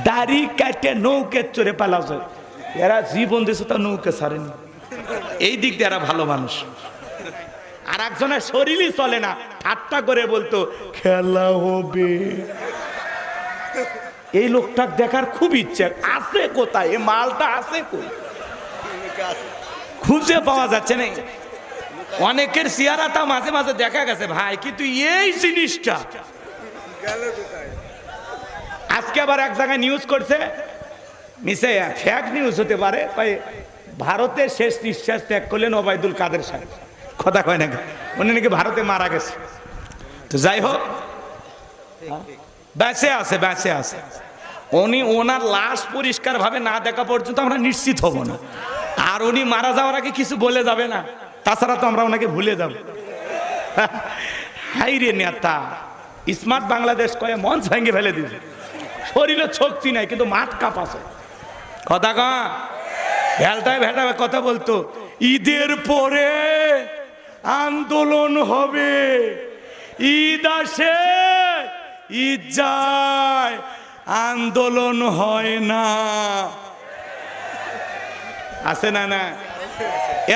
দাড়ি কাটে নৌকে চড়ে পালাছে, এরা জীবন দিয়েছে তা নৌকে ছাড়েনি। এই দিক দিয়ে এরা ভালো মানুষ। আর একজনের শরীরই চলে না, ঠাট্টা করে বলতো খেলা হবে। এই লোকটা দেখার খুব ইচ্ছে আছে, কোথায় এই মালটা আছে কই, খুঁজে পাওয়া যাচ্ছে না। অনেকের চেহারাটা মাঝে মাঝে দেখা গেছে ভাই, কিন্তু এই জিনিসটা আজকে আবার এক জায়গায় নিউজ করছে, মিশে ফেক নিউজ হতে পারে, ভারতের শেষ নিঃশ্বাস ত্যাগ করলেন ওবায়দুল কাদের সাহেব। কথা কয় না, উনি নাকি ভারতে মারা গেছে। তো যাই হোক, বেঁচে আছে, বেঁচে আছে। উনি ওনার লাশ পরিষ্কার ভাবে না দেখা পর্যন্ত আমরা নিশ্চিত হব না। আর উনি মারা যাওয়ার আগে কিছু বলে যাবে না, তাছাড়া তো আমরা ওনাকে ভুলে যাব। হাই রে নেতা, স্মার্ট বাংলাদেশ কয়ে মঞ্চ ভেঙে ফেলে দিয়েছে। শরীরে শক্তি নাই কিন্তু মাঠ কাঁপাছে। কথা কা ভেলটায় ভেটাবে কথা বলতো, ঈদের পরে আন্দোলন হবে, ঈদ আসে ঈদ যায়, আন্দোলন হয় না। আছে না? না,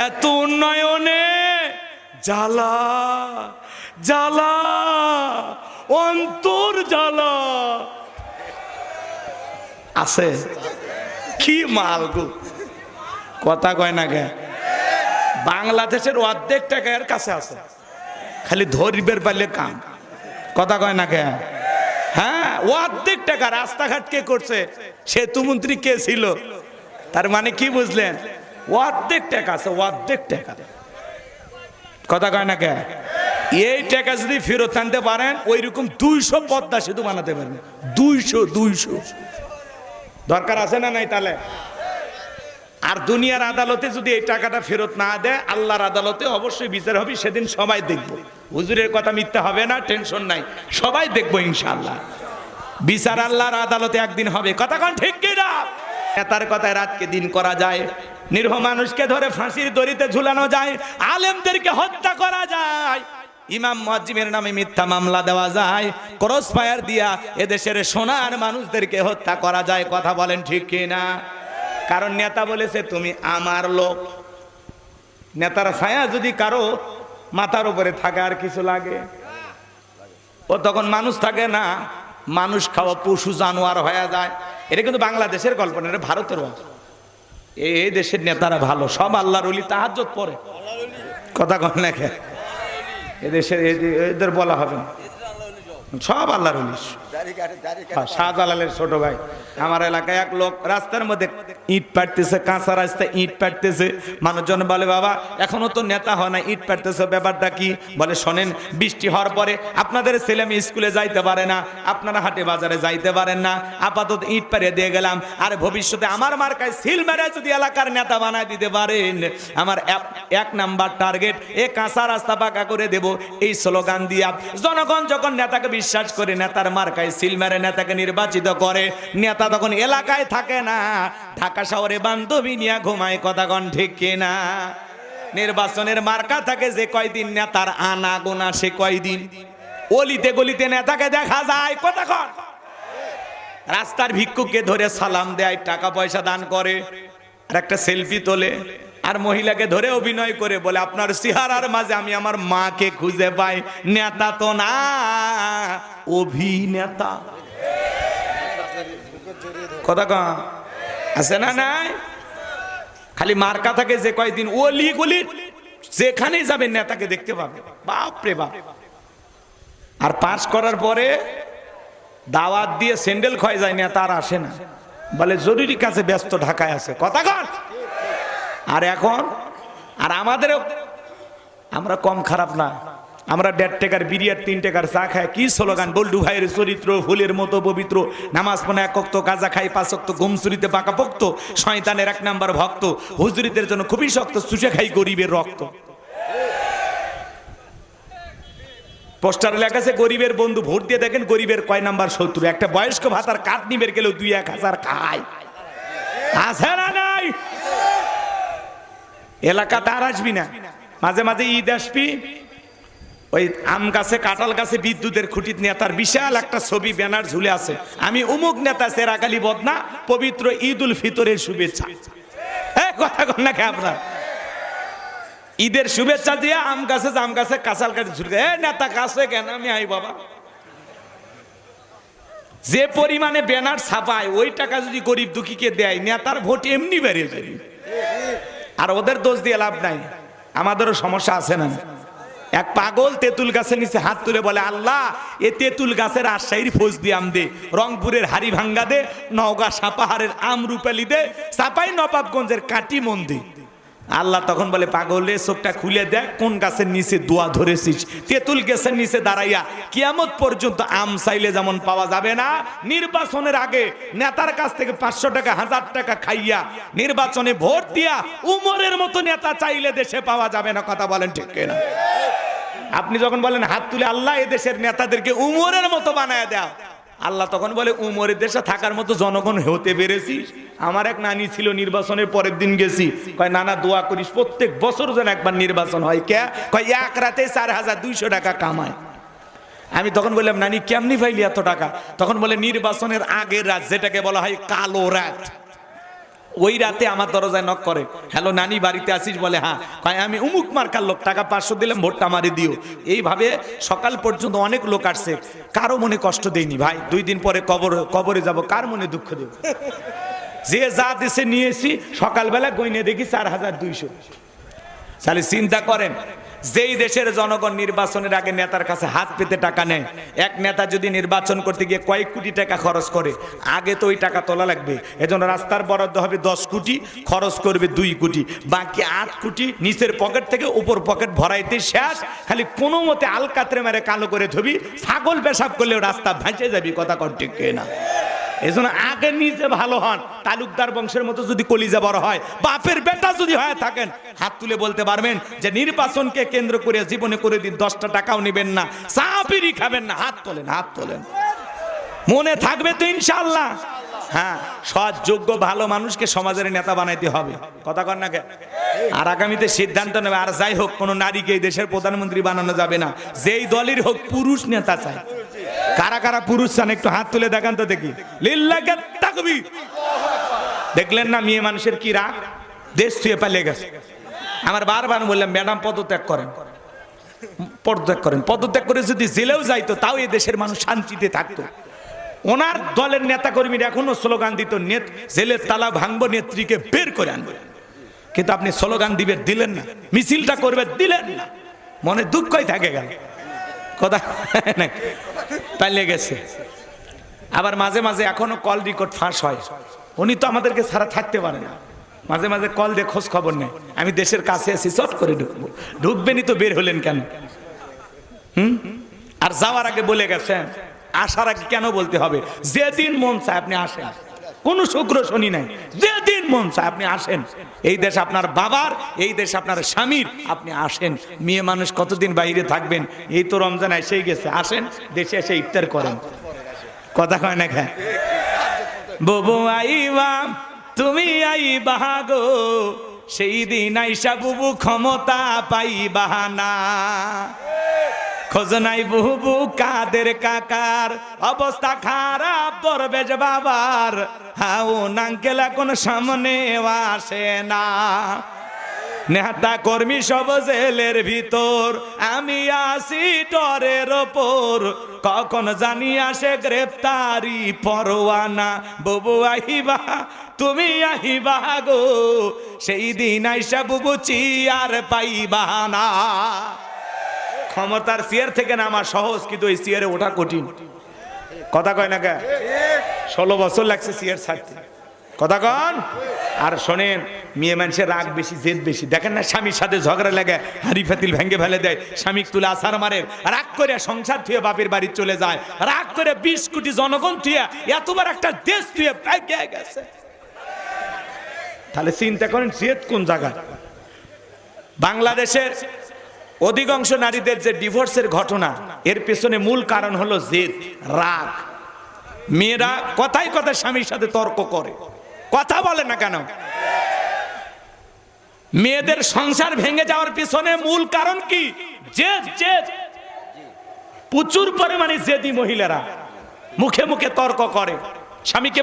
এত উন্নয়নে জ্বালা জ্বালা, অন্তর জ্বালা। আছে কি মাল গো, কথা কয় না গে। বাংলাদেশের অর্ধেক টাকা এর কাছে আছে, খালি ধরিবের পারলে কাম। কথা কয় না গে। হ্যাঁ, অর্ধেক টাকা। রাস্তাঘাট কে করছে? সেতুমন্ত্রী কে ছিল? তার মানে কি বুঝলেন? অর্ধেক টাকা আছে, অর্ধেক টাকা। কথা কয় না কে। এই টাকা যদি ফেরত আনতে পারেন, ওই রকম 200 পদ্মা সেতু বানাতে পারবেন। 200 দরকার আছে না নাই? তাহলে আর দুনিয়ার আদালতে যদি এই টাকাটা ফেরত না দেয়, আল্লাহর আদালতে অবশ্যই বিচার হবে, সেদিন সবাই দেখবো। হুজুরের কথা মিথ্যা হবে না, টেনশন নাই, সবাই দেখবো ইনশাআল্লাহ। বিচার আল্লাহর আদালতে একদিন হবে। কথা কোন ঠিক কি না? নেতার কথায় রাতকে দিন করা যায়, নিরীহ মানুষকে ধরে ফাঁসির দড়িতে ঝুলানো যায়, আলেমদেরকে হত্যা করা যায়, ইমাম মুয়াজ্জিমের নামে মিথ্যা মামলা দেওয়া যায়, ক্রস ফায়ার দিয়া এদেশের সোনার মানুষদেরকে হত্যা করা যায়। কথা বলেন ঠিক কি না? কারণ নেতা বলেছে তুমি আমার লোক। নেতার ছায়া যদি কারো মাথার উপরে থাকে আর কিছু লাগে, ও তখন মানুষ থাকে না, মানুষ খাওয়া পশু জানোয়ার হয়ে যায়। এটা কিন্তু বাংলাদেশের গল্প না, এটা ভারতের। এই দেশের নেতারা ভালো, সব আল্লাহর ওলি, তাহাজ্জুদ পড়ে। কথা কন না কে? এদেশের এদের বলা হবে না, সব আল্লাহর ওলি। শাহজালালের ছোট ভাই, আমার এলাকায় এক লোক রাস্তার মধ্যে ইট পাড়তেছে, কাঁচা রাস্তায় ইট পাড়তেছে। মানুষজন বলে বাবা এখনো তো নেতা হয় না, ইট পাড়তেছে, ব্যাপারটা কি? বলে শোনেন, বৃষ্টি হওয়ার পরে আপনাদের ছেলে মেয়ে স্কুলে যাইতে পারে না, আপনারা হাটে বাজারে যাইতে পারেন না, আপাতত ইট পাড়িয়ে দিয়ে গেলাম। আর ভবিষ্যতে আমার মার্কায় সিল মেরে যদি এলাকার নেতা বানায় দিতে পারেন, আমার 1 নাম্বার টার্গেট এ কাঁচা রাস্তা পাকা করে দেব। এই স্লোগান দিয়া জনগণ যখন নেতাকে বিশ্বাস করে, নেতার মার্কায় সিল মেরে নেতাকে নির্বাচিত করে, নেতা তখন এলাকায় থাকে না, ঢাকা শহরে বান্ধবী নিয়ে ঘুমায়। কথা কন ঠিক কিনা? নির্বাচনের মার্কা থাকে যে কয়দিন নেতার আনা গোনা সে কয়দিন। অলিতে গলিতে নেতাকে দেখা যায়। কথা কন। রাস্তার ভিক্ষুককে ধরে সালাম দেয়, টাকা পয়সা দান করে, আর একটা সেলফি তোলে, আর মহিলাকে ধরে অভিনয় করে বলে আপনার চেহারার মাঝে আমি আমার মাকে খুঁজে পাই। নেতা তো না, অভিনেতা। কথা কন আছে না? নাই, খালি মার্কা থাকে যে কয়দিন। ওলি গলি যেখানেই যাবেন নেতাকে দেখতে পাবে। বাপ রে বাপ। আর পাস করার পরে দাওয়াত দিয়ে স্যান্ডেল ক্ষয় যায়, নেতা আর আসে না, বলে জরুরি কাছে ব্যস্ত, ঢাকায় আছে। কথা কন। আর এখন আর আমাদেরও, আমরা কম খারাপ না, আমরা 1.5 টাকার বিড়ি আর 3 টাকার চা খাই। কি স্লোগান? বল্ডু ভাইয়ের চরিত্র ফুলের মতো পবিত্র, নামাজ পড়ে 1 ওয়াক্ত, গাঁজা খাই 5 ওয়াক্ত, ঘুমচুরিতে পাকা পোক্ত, শয়তানের 1 নাম্বার ভক্ত, হুজুরিদের জন্য খুবই শক্ত, চুষে খাই গরিবের রক্ত। পোস্টার লেখা আছে গরিবের বন্ধু, ভোট দিয়ে দেখেন গরিবের কয় নাম্বার শত্রু। একটা বয়স্ক ভাতার কাঠ নিবের গেলেও 2-1000 খায়। আছে না নাই? এলাকাতে আর আসবি না, মাঝে মাঝে ঈদ আসবি, ওই আম গাছে কাঁঠাল গাছে বিদ্যুতের খুঁটি নিয়ে তার বিশাল একটা ছবি ব্যানার ঝুলে আছে, আমি উমুক নেতা সেরাকালি বদনা, পবিত্র ঈদ উল ফিতরের শুভেচ্ছা। কথা কন না কে আপনার? ঈদের শুভেচ্ছা দিয়ে আম গাছে কাঁঠাল গাছে ঝুলে, নেতা কাছে কেন আমি আই বাবা। যে পরিমাণে ব্যানার ছাপায় ওই টাকা যদি গরিব দুঃখীকে দেয়, নেতার ভোট এমনি বেড়ে যাবে। আর ওদের দোষ দিয়ে লাভ নাই, আমাদেরও সমস্যা আছে না। এক পাগল তেঁতুল গাছের নিচে হাত তুলে বলে, আল্লাহ এ তেঁতুল গাছের রাজশাহীর ফৌজ দিয়ে আম দে, রংপুরের হাড়ি ভাঙ্গা দে, নওগাঁ সাপাহারের আম রূপালি দে, চাপাই নবাবগঞ্জের কাটি মন দে। আল্লাহ তখন বলে, পাগলে চোখটা খুলে দেখ কোন গাছের নিচে দোয়া ধরেছিস। তেঁতুল গাছের নিচে দাঁড়াইয়া কিয়ামত পর্যন্ত আম চাইলে যেমন পাওয়া যাবে না, নির্বাচনের আগে নেতার কাছ থেকে 500 টাকা 1000 টাকা খাইয়া নির্বাচনে ভোট দিয়া উমরের মতো নেতা চাইলে দেশে পাওয়া যাবে না। কথা বলেন ঠিক কিনা? আপনি যখন বলেন হাত তুলে, আল্লাহ এ দেশের নেতাদেরকে উমরের মতো বানায় দাও, আল্লাহ তখন বলে, উমরের দেশে থাকার মতো জনগণ হতে পেরেছিস? আমার এক নানি ছিল, নির্বাচনের পরের দিন গেছি, কয় নানা দোয়া করিস প্রত্যেক বছর যেন একবার নির্বাচন হয়। কে? কয় এক রাতে 4200 টাকা কামায়। আমি তখন বললাম, নানি কেমনি পাইলি এত টাকা? তখন বলে, নির্বাচনের আগের রাত, যেটাকে বলা হয় কালো রাত, ওই রাতে আমার দরজায় নক করে, হ্যালো নানি বাড়িতে আসিস? বলে হ্যাঁ। কয় আমি উমুক মার্কার লোক, টাকা 500 দিলাম, ভোটটা আমারে দিও। এইভাবে সকাল পর্যন্ত অনেক লোক আসছে, কারো মনে কষ্ট দেয়নি ভাই। 2 দিন পরে কবরে যাব, কার মনে দুঃখ দেব? যে যা দেশে নিয়েছি সকালবেলা গইনে দেখি 4200। তাহলে চিন্তা করেন, যেই দেশের জনগণ নির্বাচনের আগে নেতার কাছে হাত পেতে টাকা নেয়, এক নেতা যদি নির্বাচন করতে গিয়ে কয়েক কোটি টাকা খরচ করে, আগে তো ওই টাকা তোলা লাগবে। এজন্য রাস্তার বরাদ্দ হবে 10 কোটি, খরচ করবে 2 কোটি, বাকি 8 কোটি নিচের পকেট থেকে উপর পকেট ভরাইতে শেষ। খালি কোনো মতে আলকাতরে মেরে কালো করে ধবি, ছাগল পেশাব করলেও রাস্তা ভাঁচে যাবি। কথা কর ঠিক কিনা? এজন্য আগে নিজে ভালো হন। তালুকদার বংশের মতো যদি কলিজা বড় হয়, বাপের বেটা যদি হয়ে থাকেন, হাত তুলে বলতে পারবেন যে নির্বাচনকে কেন্দ্র করে জীবনে করে দিন 10টা টাকাও নেবেন না, চা বিড়ি খাবেন না? হাত তোলেন, হাত তোলেন। মনে থাকবে তো ইনশাআল্লাহ? হ্যাঁ, সৎ যোগ্য ভালো মানুষকে সমাজের নেতা বানাইতে হবে। কথা কর না কে? আর আগামীতে সিদ্ধান্ত নেবে। আর যাই হোক, কোনো নারীকে এই দেশের প্রধানমন্ত্রী বানানো যাবে না, যেই দলের হোক পুরুষ নেতা চাই। কারা কারা পুরুষ চান একটু হাত তুলে দেখান তো দেখি। লিল্লাহি তাকবীর। দেখলেন না মেয়ে মানুষের কি রাগ, দেশ ছুঁয়ে পালিয়ে গেছে। আমার বারবার বললাম, ম্যাডাম পদত্যাগ করেন, পদত্যাগ করেন। পদত্যাগ করে যদি জেলেও যাইতো, তাও এই দেশের মানুষ শান্তিতে থাকতো। ওনার দলের নেতা কর্মীরা এখনো স্লোগান দিত, জেলের তালা ভাঙবো, নেত্রীকে বের করে আনবো। কিন্তু আপনি স্লোগান দিলেন না, মিছিলটা করবে দিলেন না, মনে দুঃখই থাকে গেল। কথা পালিয়ে গেছে। আবার মাঝে মাঝে এখনো কল রেকর্ড ফাঁস হয়। উনি তো আমাদেরকে ছাড়া থাকতে পারে না, মাঝে মাঝে কল দিয়ে খোঁজ খবর নেই। আমি দেশের কাছে আছি, চট করে ঢুকবো। ঢুকবেনই তো বের হলেন কেন? আর যাওয়ার আগে বলে গেছেন, আসার আগে কেন বলতে হবে? যেদিন মন চায় আপনি আসেন, কোনো শুক্র শনি নাই, যেদিন মন চায় আপনি আসেন। এই দেশ আপনার বাবার, এই দেশ আপনার স্বামীর, আপনি আসেন। মেয়ে মানুষ কতদিন বাইরে থাকবেন? এই তো রমজান এসেই গেছে, আসেন দেশে এসে ইফতার করেন। কথা কয় না খা? বুবু আইবা তুমি আইবা গো, সেই দিন আইসা বুবু ক্ষমতা পাইবা না। খোঁজ নাই বুবু কাদের কাকার, অবস্থা খারাপ দরবেশ বাবার, হাও নাঙ্কেল এখন সামনে আসে না। নেতা কর্মী সব জেলের ভিতর, আমি আসি টরের ওপর, কখন জানি আসে গ্রেফতারি পরোয়ানা। বুবু আহিবা তুমি আহিবা গো, সেই দিন আইসা বুবু চিয়ার পাইবা না। ক্ষমতার চেয়ার থেকে নামা সহজ, কিন্তু এই চেয়ারে ওঠা কঠিন। কথা কয় না কে? 16 বছর লাগছে চেয়ার ছাড়তে। কথা কন। আর শোনেন, মেয়ে মানুষের রাগ বেশি, জেদ বেশি। দেখেন না, স্বামীর সাথে ঝগড়া লাগে, হাড়ি ফাতিল ভেঙে ফেলে দেয়, স্বামী তুলে আছাড় মারে, রাগ করে সংসার থুয়ে বাপের বাড়ি চলে যায়, রাগ করে 20 কোটি জনগণ থুয়ে এতবার একটা দেশ থুয়ে ভাগিয়ে গেছে। তাহলে চিন্তা করেন জেদ কোন জায়গায়। বাংলাদেশের অধিকাংশ নারীদের যে ডিভোর্সের ঘটনা, এর পেছনে মূল কারণ হলো জেদ, রাগ। মেয়েরা কথায় কথায় স্বামীর সাথে তর্ক করে, কথা বলে না কেন? মেয়েদের সংসার ভেঙে যাওয়ার পিছনে মূল কারণ কি? জেদ। জেদ। প্রচুর পরিমাণে জেদি মহিলারা মুখে মুখে তর্ক করে, স্বামীকে